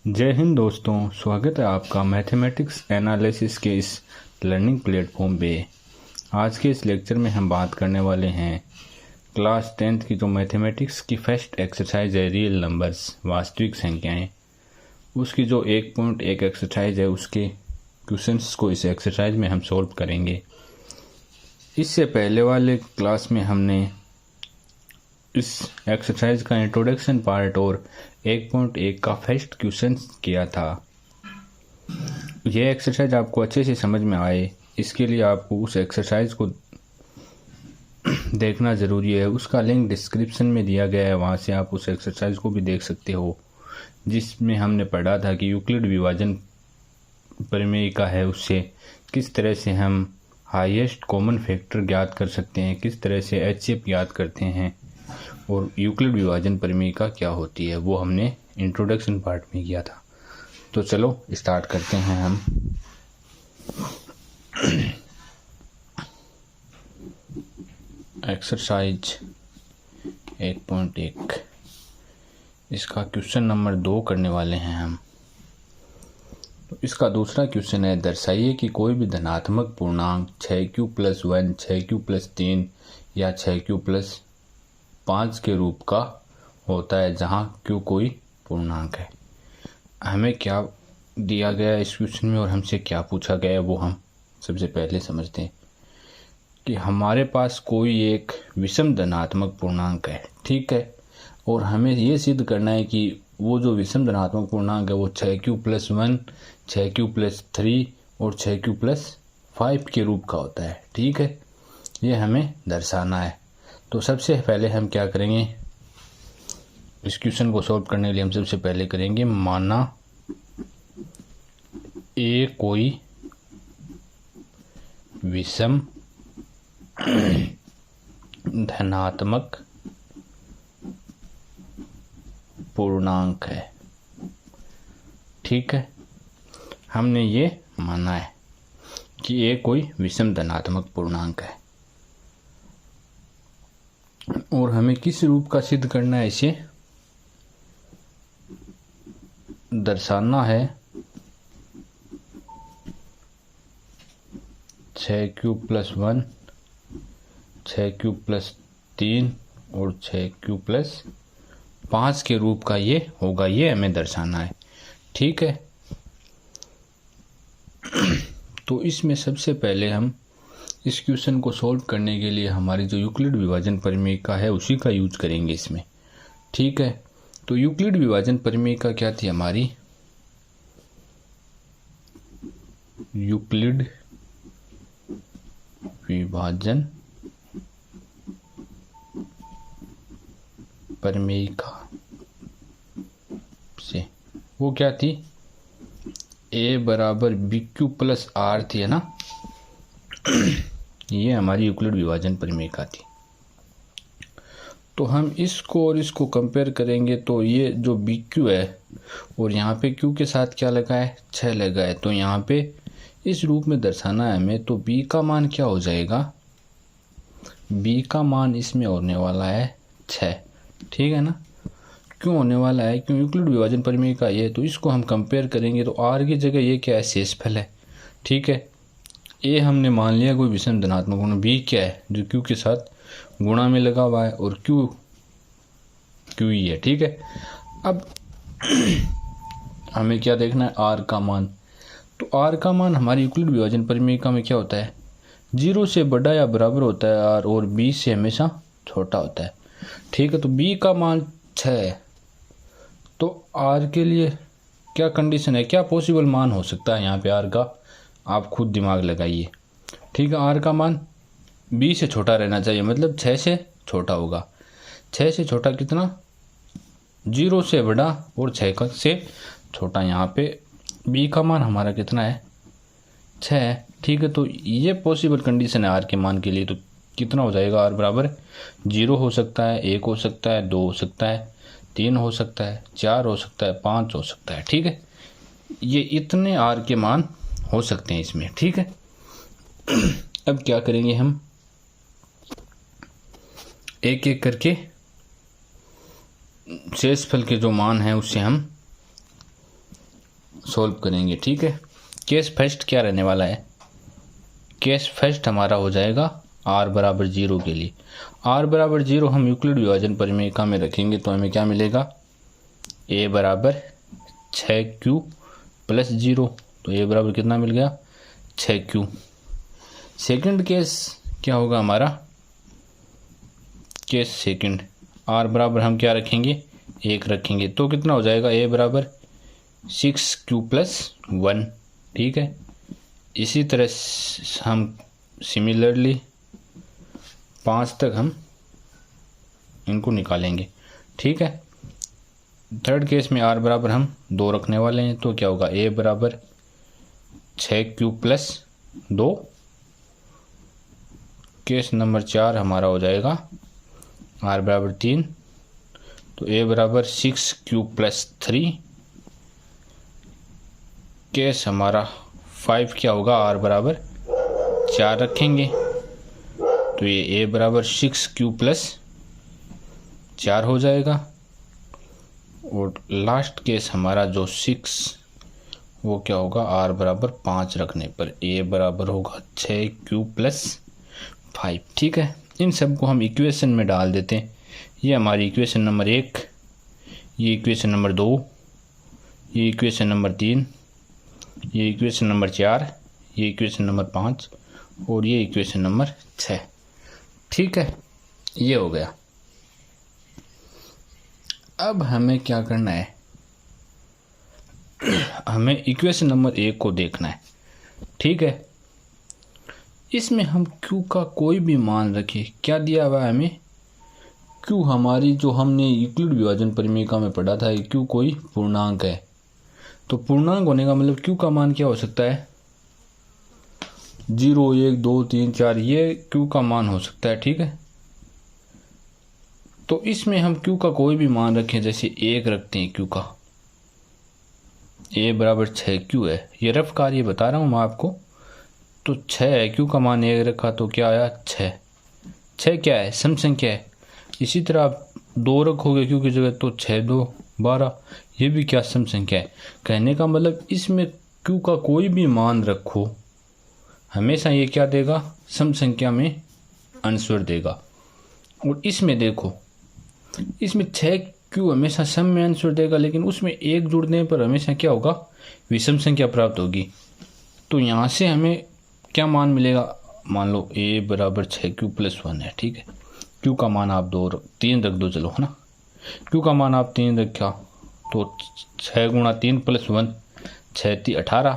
जय हिंद दोस्तों, स्वागत है आपका मैथमेटिक्स एनालिसिस के इस लर्निंग प्लेटफॉर्म पे। आज के इस लेक्चर में हम बात करने वाले हैं क्लास 10th की जो मैथमेटिक्स की फर्स्ट एक्सरसाइज है रियल नंबर्स वास्तविक संख्याएं, उसकी जो 1.1 एक्सरसाइज है उसके क्वेश्चंस को इस एक्सरसाइज में हम सॉल्व करेंगे। इससे पहले वाले क्लास में हमने इस एक्सरसाइज का इंट्रोडक्शन पार्ट और 1.1 का फर्स्ट क्वेश्चन किया था। यह एक्सरसाइज आपको अच्छे से समझ में आए, इसके लिए आपको उस एक्सरसाइज को देखना ज़रूरी है। उसका लिंक डिस्क्रिप्शन में दिया गया है, वहाँ से आप उस एक्सरसाइज को भी देख सकते हो, जिसमें हमने पढ़ा था कि यूक्लिड विभाजन प्रमेय का है, उससे किस तरह से हम हाईएस्ट कॉमन फैक्टर ज्ञात कर सकते हैं, किस तरह से एचसीएफ ज्ञात करते हैं और यूक्लिड विभाजन प्रमेय क्या होती है, वो हमने इंट्रोडक्शन पार्ट में किया था। तो चलो स्टार्ट करते हैं हम। एक्सरसाइज 1.1 इसका क्वेश्चन नंबर 2 करने वाले हैं हम। तो इसका दूसरा क्वेश्चन है, दर्शाइए कि कोई भी धनात्मक पूर्णांक 6q+1, 6q+3 या 6q+5 के रूप का होता है जहां q कोई पूर्णांक है। हमें क्या दिया गया है इस क्वेश्चन में और हमसे क्या पूछा गया है वो हम सबसे पहले समझते हैं कि हमारे पास कोई एक विषम धनात्मक पूर्णांक है, ठीक है, और हमें ये सिद्ध करना है कि वो जो विषम धनात्मक पूर्णांक है वो 6q+1, 6q+3 और 6q+5 के रूप का होता है, ठीक है। ये हमें दर्शाना है। तो सबसे पहले हम क्या करेंगे, इस क्वेश्चन को सॉल्व करने के लिए हम सबसे पहले करेंगे, माना ए कोई विषम धनात्मक पूर्णांक है, ठीक है। हमने ये माना है कि ए कोई विषम धनात्मक पूर्णांक है और हमें किस रूप का सिद्ध करना है, इसे दर्शाना है 6q+1, 6q+3 और 6q+5 के रूप का ये होगा, ये हमें दर्शाना है, ठीक है। तो इसमें सबसे पहले हम इस क्वेश्चन को सॉल्व करने के लिए हमारी जो यूक्लिड विभाजन प्रमेय का है उसी का यूज करेंगे इसमें, ठीक है। तो यूक्लिड विभाजन प्रमेय का क्या थी हमारी, यूक्लिड विभाजन प्रमेय का से वो क्या थी, a बराबर BQ+R थी, है ना। ये हमारी यूक्लिड विभाजन प्रमेय का थी। तो हम इसको और इसको कंपेयर करेंगे तो ये जो BQ है और यहाँ पे Q के साथ क्या लगा है, 6 लगा है, तो यहाँ पे इस रूप में दर्शाना है हमें। तो B का मान क्या हो जाएगा, B का मान इसमें होने वाला है 6, ठीक है ना। क्यों होने वाला है, क्यों, यूक्लिड विभाजन प्रमेय का ये। तो इसको हम कंपेयर करेंगे तो R की जगह ये क्या है, शेषफल है, ठीक है। ए हमने मान लिया कोई विषम धनात्मक पूर्णांक, बी क्या है जो क्यू के साथ गुणा में लगा हुआ है और क्यू ही है, ठीक है। अब हमें क्या देखना है, आर का मान। तो आर का मान हमारी यूक्लिड विभाजन प्रमेय का में क्या होता है, 0 से बड़ा या बराबर होता है आर और बी से हमेशा छोटा होता है, ठीक है। तो बी का मान 6 है, तो आर के लिए क्या कंडीशन है, क्या पॉसिबल मान हो सकता है यहाँ पे आर का, आप खुद दिमाग लगाइए, ठीक है। आर का मान बी से छोटा रहना चाहिए, मतलब 6 से छोटा होगा। 6 से छोटा कितना, 0 से बड़ा और 6 से छोटा। यहाँ पे बी का मान हमारा कितना है, 6 है, ठीक है। तो ये पॉसिबल कंडीशन है आर के मान के लिए। तो कितना हो जाएगा, आर बराबर 0 हो सकता है, 1 हो सकता है, 2 हो सकता है, 3 हो सकता है, 4 हो सकता है, 5 हो सकता है, ठीक है। ये इतने आर के मान हो सकते हैं इसमें, ठीक है। अब क्या करेंगे हम, एक एक करके शेषफल के जो मान हैं उससे हम सॉल्व करेंगे। ठीक है, केस फर्स्ट क्या रहने वाला है? केस फर्स्ट हमारा हो जाएगा r बराबर 0 के लिए। r बराबर 0 हम यूक्लिड विभाजन परिमेयिका में रखेंगे तो हमें क्या मिलेगा? a बराबर 6q प्लस 0। तो a बराबर कितना मिल गया? 6q। सेकंड केस क्या होगा हमारा? केस सेकंड, r बराबर हम क्या रखेंगे? 1 रखेंगे तो कितना हो जाएगा? a बराबर 6q प्लस 1। ठीक है, इसी तरह हम सिमिलरली 5 तक हम इनको निकालेंगे। ठीक है, थर्ड केस में r बराबर हम 2 रखने वाले हैं तो क्या होगा? a बराबर 6q प्लस 2। केस नंबर 4 हमारा हो जाएगा r बराबर 3 तो a बराबर 6q प्लस 3। केस हमारा 5 क्या होगा? r बराबर 4 रखेंगे तो ये a बराबर 6q प्लस 4 हो जाएगा। और लास्ट केस हमारा जो 6 वो क्या होगा? r बराबर 5 रखने पर a बराबर होगा 6q प्लस 5। ठीक है, इन सब को हम इक्वेशन में डाल देते हैं। ये हमारी इक्वेशन नंबर 1, ये इक्वेशन नंबर 2, ये इक्वेशन नंबर 3, ये इक्वेशन नंबर 4, ये इक्वेशन नंबर 5 और ये इक्वेशन नंबर 6। ठीक है, ये हो गया। अब हमें क्या करना है? हमें इक्वेशन नंबर 1 को देखना है। ठीक है, इसमें हम q का कोई भी मान रखें। क्या दिया हुआ है हमें? q हमारी जो हमने यूक्लिड विभाजन परिमेयिका में पढ़ा था, q कोई पूर्णांक है। तो पूर्णांक होने का मतलब q का मान क्या हो सकता है? 0, 1, 2, 3, 4 ये q का मान हो सकता है। ठीक है, तो इसमें हम q का कोई भी मान रखें, जैसे 1 रखते हैं q का, a बराबर 6q है। ये रफ कार्य बता रहा हूँ मैं आपको। तो 6 है, q का मान 1 रखा तो क्या आया? 6। 6 क्या है? सम संख्या है। इसी तरह आप 2 रखोगे q की जगह तो 6 2 12, ये भी क्या? सम संख्या है। कहने का मतलब इसमें q का कोई भी मान रखो, हमेशा ये क्या देगा? सम संख्या में आंसर देगा। और इसमें देखो, इसमें 6q हमेशा सम में आंसर देगा, लेकिन उसमें 1 जुड़ने पर हमेशा क्या होगा? विषम संख्या प्राप्त होगी। तो यहाँ से हमें क्या मान मिलेगा? मान लो a बराबर 6q प्लस 1 है। ठीक है, q का मान आप 3 रख दो, चलो है ना। q का मान आप 3 रखा तो 6 गुणा 3 प्लस 1, 6 3 18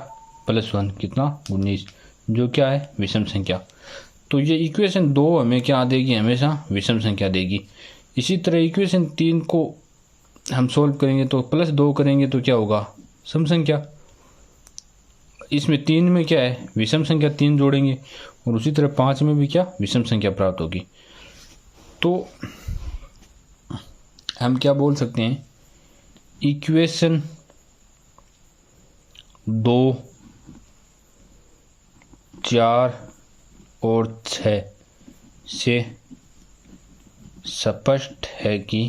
प्लस 1 कितना? 19, जो क्या है? विषम संख्या। तो ये इक्वेशन 2 हमें क्या देगी? हमेशा विषम संख्या देगी। इसी तरह इक्वेशन 3 को हम सोल्व करेंगे तो प्लस 2 करेंगे तो क्या होगा? सम संख्या। इसमें 3 में क्या है? विषम संख्या, 3 जोड़ेंगे। और उसी तरह 5 में भी क्या? विषम संख्या प्राप्त होगी। तो हम क्या बोल सकते हैं? इक्वेशन 2, 4 और 6 से स्पष्ट है कि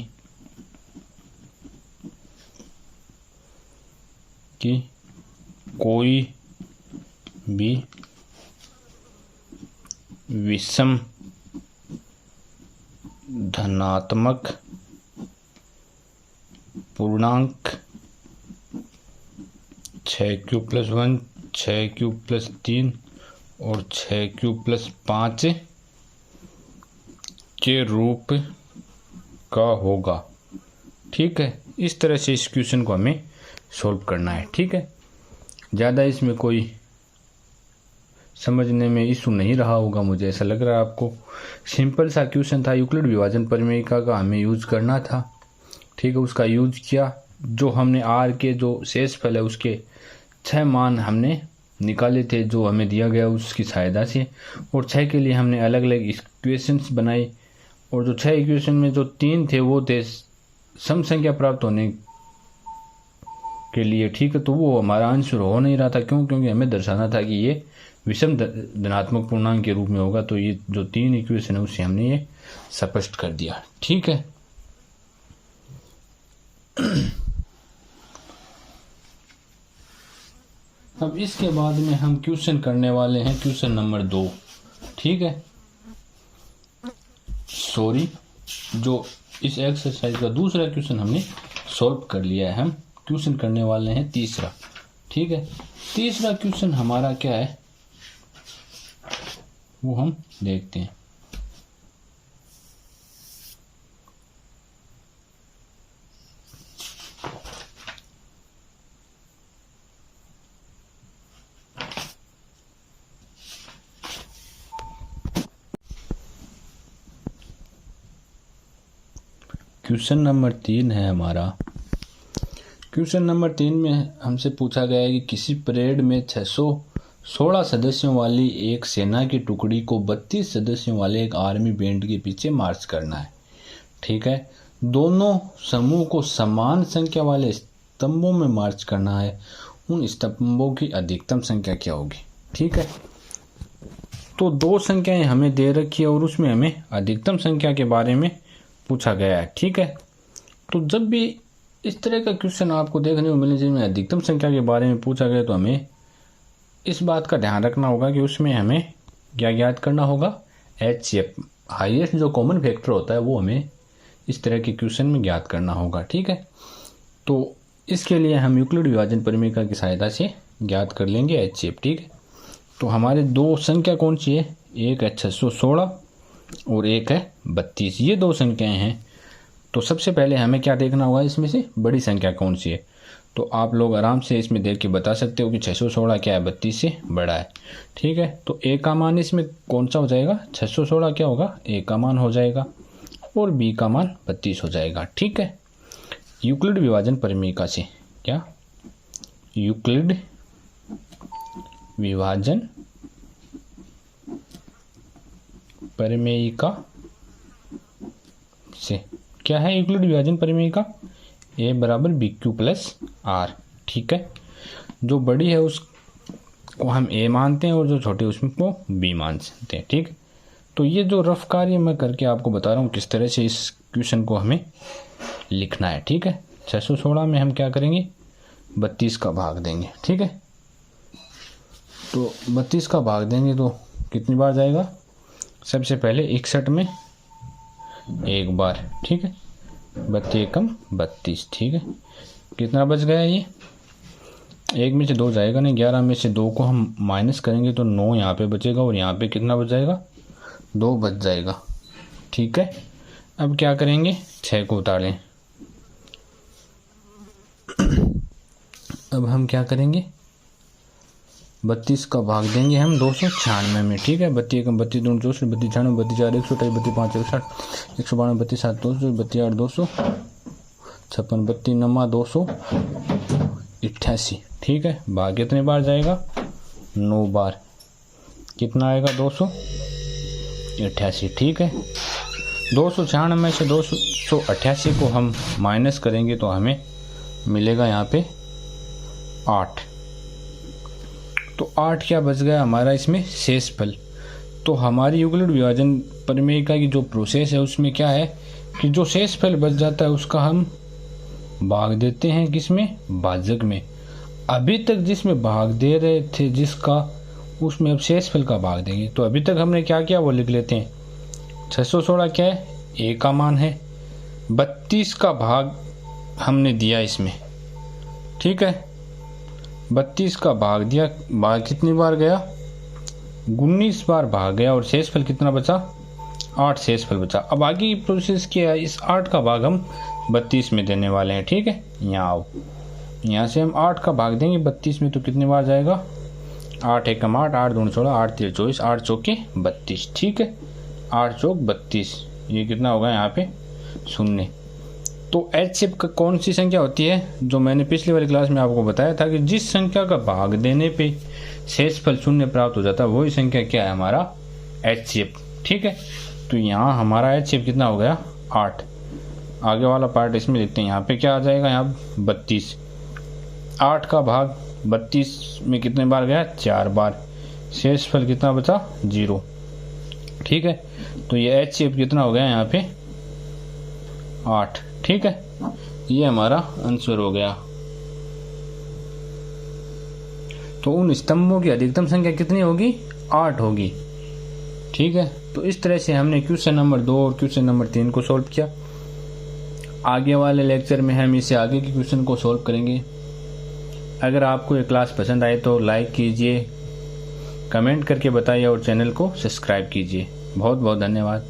कोई भी विषम धनात्मक पूर्णांक 6q प्लस 1, 6q प्लस 3 और 6q प्लस 5 के रूप का होगा। ठीक है, इस तरह से इस क्वेश्चन को हमें सॉल्व करना है। ठीक है, ज़्यादा इसमें कोई समझने में इशू नहीं रहा होगा, मुझे ऐसा लग रहा है आपको। सिंपल सा क्वेश्चन था, यूक्लिड विभाजन परिमेयिका का हमें यूज करना था। ठीक है, उसका यूज किया। जो हमने आर के जो शेषफल है उसके 6 मान हमने निकाले थे जो हमें दिया गया उसकी सहायता से, और 6 के लिए हमने अलग अलग इक्वेशंस बनाई। और जो 6 इक्वेशन में जो 3 थे वो थे सम संख्या प्राप्त होने के लिए। ठीक है, तो वो हमारा आंसर हो नहीं रहा था। क्यों? क्योंकि हमें दर्शाना था कि ये विषम धनात्मक पूर्णांक के रूप में होगा। तो ये जो 3 इक्वेशन है उससे हमने ये स्पष्ट कर दिया। ठीक है, अब इसके बाद में हम क्वेश्चन करने वाले हैं क्वेश्चन नंबर 2। ठीक है, सॉरी, जो इस एक्सरसाइज का दूसरा क्वेश्चन हमने सॉल्व कर लिया है। हम क्वेश्चन करने वाले हैं तीसरा। ठीक है, तीसरा क्वेश्चन हमारा क्या है वो हम देखते हैं। क्वेश्चन नंबर 3 है हमारा। क्वेश्चन नंबर 3 में हमसे पूछा गया है कि किसी परेड में 616 सदस्यों वाली एक सेना की टुकड़ी को 32 सदस्यों वाले एक आर्मी बैंड के पीछे मार्च करना है। ठीक है, दोनों समूह को समान संख्या वाले स्तंभों में मार्च करना है। उन स्तंभों की अधिकतम संख्या क्या होगी। ठीक है, तो 2 संख्याएं हमें दे रखी है और उसमें हमें अधिकतम संख्या के बारे में पूछा गया है। ठीक है, तो जब भी इस तरह का क्वेश्चन आपको देखने को मिले जिसमें अधिकतम संख्या के बारे में पूछा गया, तो हमें इस बात का ध्यान रखना होगा कि उसमें हमें क्या ज्ञात करना होगा, HCF, हाईएस्ट जो कॉमन फैक्टर होता है वो हमें इस तरह के क्वेश्चन में ज्ञात करना होगा। ठीक है, तो इसके लिए हम यूक्लिड विभाजन परिमेय की सहायता से ज्ञात कर लेंगे HCF। ठीक है, तो हमारे 2 संख्या कौन सी है, एक है 616 और एक है 32। ये 2 संख्याएं हैं। तो सबसे पहले हमें क्या देखना होगा, इसमें से बड़ी संख्या कौन सी है। तो आप लोग आराम से इसमें देख के बता सकते हो कि 616 क्या है, 32 से बड़ा है। ठीक है, तो A का मान इसमें कौन सा हो जाएगा, 616 क्या होगा, A का मान हो जाएगा और B का मान 32 हो जाएगा। ठीक है, यूक्लिड विभाजन परिमेय से क्या, यूक्लिड विभाजन परिमेय से क्या है, यूक्लिड विभाजन परिमेय का A बराबर BQ प्लस R। ठीक है, जो बड़ी है उसको हम A मानते हैं और जो छोटी उसमें को B मानते हैं। ठीक, तो ये जो रफ कार्य मैं करके आपको बता रहा हूँ किस तरह से इस क्वेश्चन को हमें लिखना है। ठीक है, 616 में हम क्या करेंगे, 32 का भाग देंगे। ठीक है, तो 32 का भाग देंगे तो कितनी बार जाएगा, सबसे पहले 61 में एक बार। ठीक है, 32 एकम 32। ठीक है, कितना बच गया, ये 1 में से 2 जाएगा नहीं, 11 में से 2 को हम माइनस करेंगे तो 9 यहाँ पे बचेगा और यहाँ पे कितना बच जाएगा, 2 बच जाएगा। ठीक है, अब क्या करेंगे, 6 को उतारें। अब हम क्या करेंगे, 32 का भाग देंगे हम 296 में। ठीक है, 32 एकम 32, 2 64, 32 96, 32 4 128, 32 5 160, 192, 32 7 200, 32 8 200, 56, 32 9 288। ठीक है, भाग कितने बार जाएगा, 9 बार। कितना आएगा, 288। ठीक है, 296 में से 288 को हम माइनस करेंगे तो हमें मिलेगा यहाँ पे 8। तो 8 क्या बच गया हमारा इसमें, शेषफल। तो हमारी यूक्लिड विभाजन परिमेय की जो प्रोसेस है उसमें क्या है कि जो शेषफल बच जाता है उसका हम भाग देते हैं किसमें, भाजक में। अभी तक जिसमें भाग दे रहे थे जिसका, उसमें अब शेषफल का भाग देंगे। तो अभी तक हमने क्या किया वो लिख लेते हैं। 616 क्या है, A का मान है, 32 का भाग हमने दिया इसमें। ठीक है, 32 का भाग दिया, भाग कितनी बार गया, 19 बार भाग गया और शेषफल कितना बचा, 8 शेषफल बचा। अब आगे की प्रोसेस क्या है, इस 8 का भाग हम 32 में देने वाले हैं। ठीक है, यहाँ आओ, यहाँ से हम 8 का भाग देंगे 32 में तो कितनी बार जाएगा, 8 एकम 8, 8 दूनी 16, 8 3 24, 8 चौके 32। ठीक है, 8 चौक 32, ये कितना होगा यहाँ पे 0। तो HCF का कौन सी संख्या होती है, जो मैंने पिछली वाली क्लास में आपको बताया था कि जिस संख्या का भाग देने पे शेषफल 0 प्राप्त हो जाता है वही संख्या क्या है, हमारा HCF। ठीक है, तो यहाँ हमारा HCF कितना हो गया, 8। आगे वाला पार्ट इसमें लिखते हैं, यहाँ पे क्या आ जाएगा, यहाँ 32। 8 का भाग 32 में कितने बार गया, 4 बार। शेषफल कितना बचा, 0। ठीक है, तो ये HCF कितना हो गया यहाँ पे, 8। ठीक है, ये हमारा आंसर हो गया। तो उन स्तंभों की अधिकतम संख्या कितनी होगी? 8 होगी। ठीक है, तो इस तरह से हमने क्वेश्चन नंबर 2 और क्वेश्चन नंबर 3 को सॉल्व किया। आगे वाले लेक्चर में हम इसे आगे के क्वेश्चन को सॉल्व करेंगे। अगर आपको ये क्लास पसंद आए तो लाइक कीजिए, कमेंट करके बताइए और चैनल को सब्सक्राइब कीजिए। बहुत बहुत धन्यवाद।